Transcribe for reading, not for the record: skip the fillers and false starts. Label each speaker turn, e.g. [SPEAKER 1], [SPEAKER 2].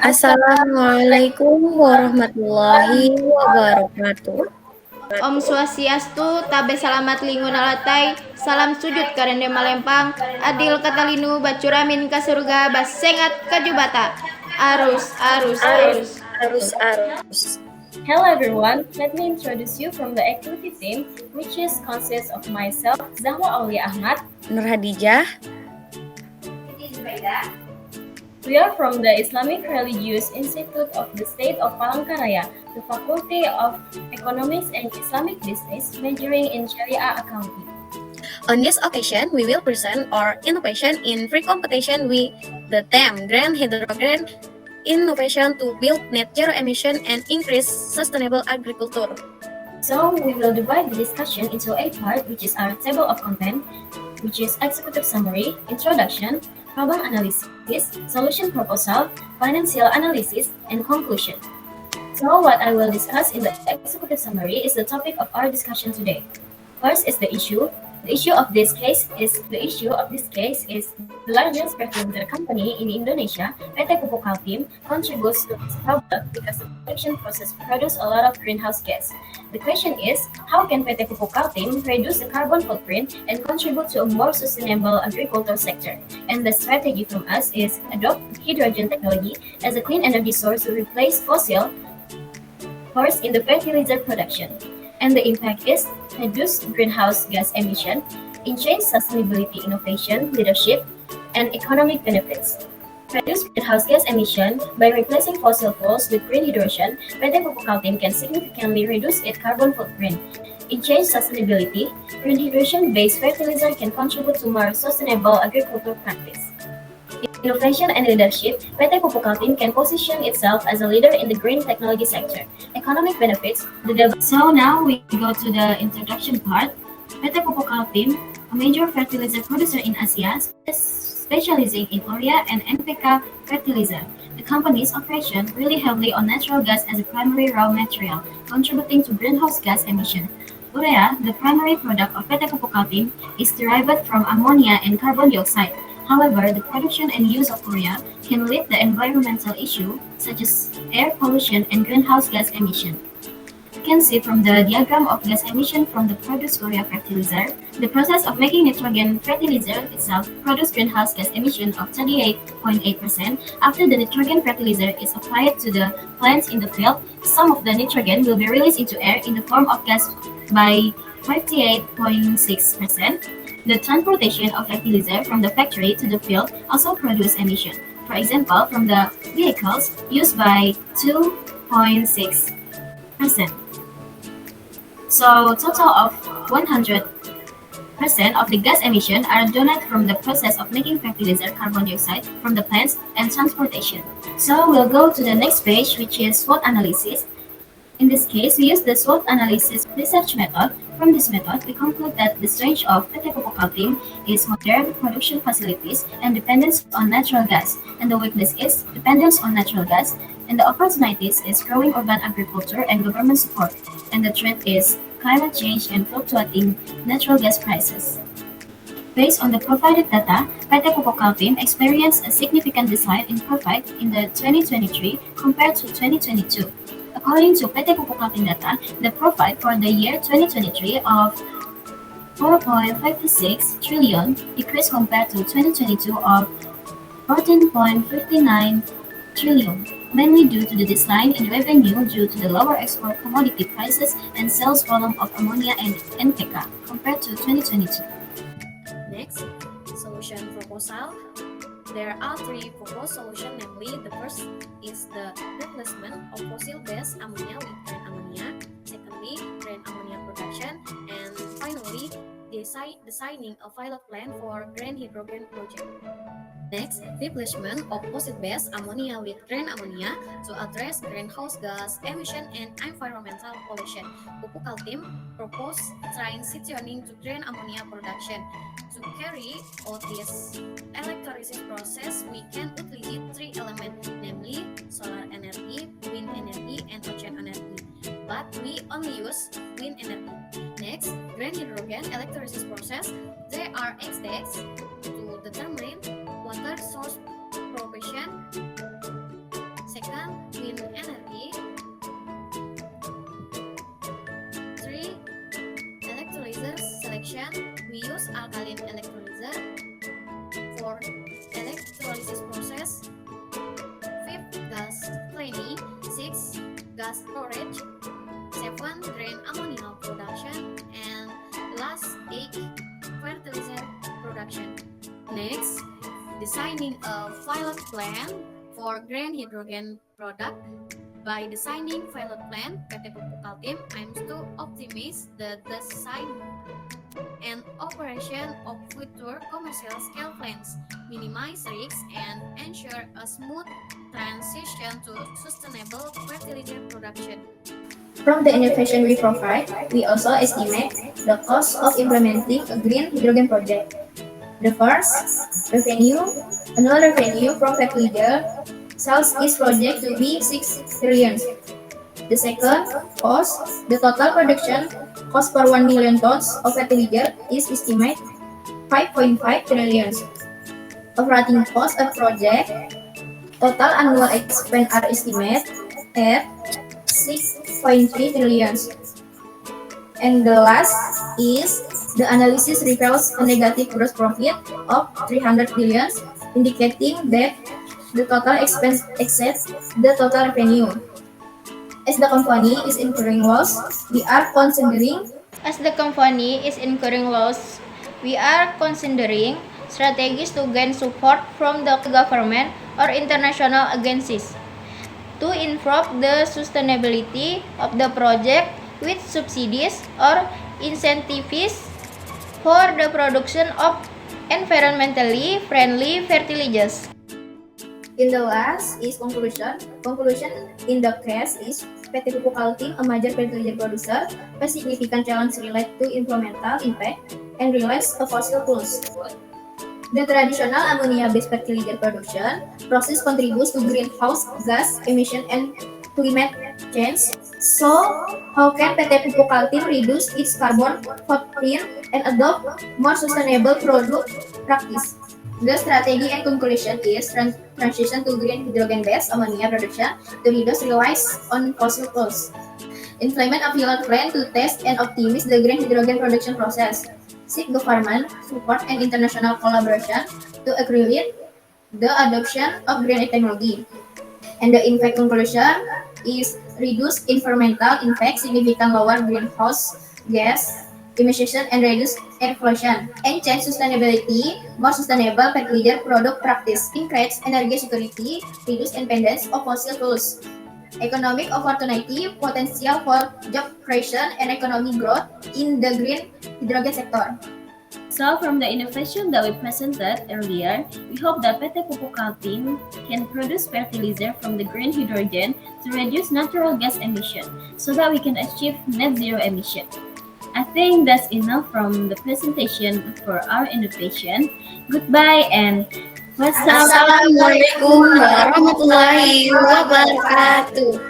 [SPEAKER 1] Assalamualaikum warahmatullahi wabarakatuh.
[SPEAKER 2] Om Swastiastu, tabe salamat lingun alatai, salam sujud karende malempang, adil katalinu bacuramin ka surga, basengat kajubata. Arus, arus, arus.
[SPEAKER 1] Arus.
[SPEAKER 3] Hello everyone, let me introduce you from the activity team, which consists of myself, Zahra Aulia Ahmad,
[SPEAKER 1] Nur Hadijah.
[SPEAKER 3] We are from the Islamic Religious Institute of the State of Palangkaraya, the Faculty of Economics and Islamic Business, majoring in Sharia Accounting.
[SPEAKER 1] On this occasion, we will present our innovation in free competition with the theme Green Hydrogen Innovation to build net zero emission and increase sustainable agriculture.
[SPEAKER 3] So we will divide the discussion into 8 parts, which is our table of content, which is executive summary, introduction, problem analysis, solution proposal, financial analysis, and conclusion. So what I will discuss in the executive summary is the topic of our discussion today. First is the issue. The issue of this case is the largest fertilizer company in Indonesia, PT Pupuk Kaltim, contributes to this problem because the production process produces a lot of greenhouse gas. The question is, how can PT Pupuk Kaltim reduce the carbon footprint and contribute to a more sustainable agriculture sector? And the strategy from us is adopt hydrogen technology as a clean energy source to replace fossil fuels in the fertilizer production. And the impact is reduce greenhouse gas emission, enhance sustainability innovation, leadership, and economic benefits. Reduce greenhouse gas emission by replacing fossil fuels with green hydrogen, PT Pupuk Kaltim can significantly reduce its carbon footprint. Enhance sustainability, green hydrogen-based fertilizer can contribute to more sustainable agricultural practice. Innovation and leadership, PT Pupuk Kaltim can position itself as a leader in the green technology sector. Economic benefits, So now we go to the introduction part. PT Pupuk Kaltim, a major fertilizer producer in Asia, specializing in urea and NPK fertilizer. The company's operation really heavily on natural gas as a primary raw material, contributing to greenhouse gas emission. Urea, the primary product of PT Pupuk Kaltim, is derived from ammonia and carbon dioxide. However, the production and use of urea can lead to environmental issues such as air pollution and greenhouse gas emission. You can see from the diagram of gas emission from the produced urea fertilizer, the process of making nitrogen fertilizer itself produces greenhouse gas emission of 38.8%. After the nitrogen fertilizer is applied to the plants in the field, some of the nitrogen will be released into air in the form of gas by 58.6%. The transportation of fertilizer from the factory to the field also produces emission. For example, from the vehicles used by 2.6%. So total of 100% of the gas emission are donated from the process of making fertilizer carbon dioxide from the plants and transportation. So we'll go to the next page, which is SWOT analysis. In this case, we use the SWOT analysis research method. From this method, we conclude that the strength of PT Pupuk Kaltim is modern production facilities and dependence on natural gas, and the weakness is dependence on natural gas, and the opportunities is growing urban agriculture and government support, and the threat is climate change and fluctuating natural gas prices. Based on the provided data, PT Pupuk Kaltim experienced a significant decline in profit in the 2023 compared to 2022. According to PT Pupuk Kaltim data, the profit for the year 2023 of 4.56 trillion decreased compared to 2022 of 14.59 trillion, mainly due to the decline in revenue due to the lower export commodity prices and sales volume of ammonia and NPK compared to 2022.
[SPEAKER 1] Next, solution proposal. There are 3 proposed solutions, namely the first is the replacement of fossil-based ammonia with green ammonia, secondly, green ammonia production, and finally, designing a pilot plan for green hydrogen project. Next, replacement of fossil-based ammonia with green ammonia to address greenhouse gas emission and environmental pollution. Pupuk Kaltim proposed transitioning to green ammonia production. To carry out this electrolysis process, we can utilize 3 elements, namely solar energy, wind energy, and ocean energy. But we only use wind energy. Next, green hydrogen electrolysis process. There are 8 steps to determine water source provision. production, we use alkaline electrolyzer. For electrolysis process, 5 gas cleaning, 6 gas storage, 7 green ammonia production, and last 8 fertilizer production. Next, designing a pilot plan for green hydrogen product. By designing pilot plan, PT Pupuk Kaltim aims to optimize the design and operation of future commercial scale plants, minimize risks, and ensure a smooth transition to sustainable fertilizer production.
[SPEAKER 4] From the innovation we provide, we also estimate the cost of implementing a green hydrogen project. The first, annual revenue from fertilizer sales is projected to be 6 trillion. The second, cost, the total production cost per 1 million tons of fertilizer is estimated 5.5 trillion. Operating cost of project, total annual expense are estimated at 6.3 trillion. And the last is the analysis reveals a negative gross profit of 300 billion, indicating that the total expense exceeds the total revenue. As the company is incurring loss, we are considering
[SPEAKER 2] As the company is incurring loss, we are considering strategies to gain support from the government or international agencies to improve the sustainability of the project with subsidies or incentives for the production of environmentally friendly fertilizers.
[SPEAKER 4] in the last is conclusion. Conclusion in the case is PT Pupuk Kaltim, a major fertilizer producer, face significant challenge related to environmental impact and relies on fossil fuels. The traditional ammonia-based fertilizer production process contributes to greenhouse gas emission and climate change. So, how can PT Pupuk Kaltim reduce its carbon footprint and adopt more sustainable product practice? The strategy and conclusion is transition to green hydrogen-based ammonia production to reduce reliance on fossil fuels. Implement a pilot plan to test and optimize the green hydrogen production process. Seek government support and international collaboration to accelerate the adoption of green technology. And the impact conclusion is reduce environmental impact, significant lower greenhouse gas emissions, and reduce air pollution, and change sustainability, more sustainable fertilizer product practice, increase energy security, reduce dependence of fossil fuels, economic opportunity, potential for job creation and economic growth in the green hydrogen sector.
[SPEAKER 3] So from the innovation that we presented earlier, we hope that PT Pupuk Kaltim can produce fertilizer from the green hydrogen to reduce natural gas emission so that we can achieve net zero emission. I think that's enough from the presentation for our innovation. Goodbye and
[SPEAKER 4] Assalamualaikum warahmatullahi wabarakatuh.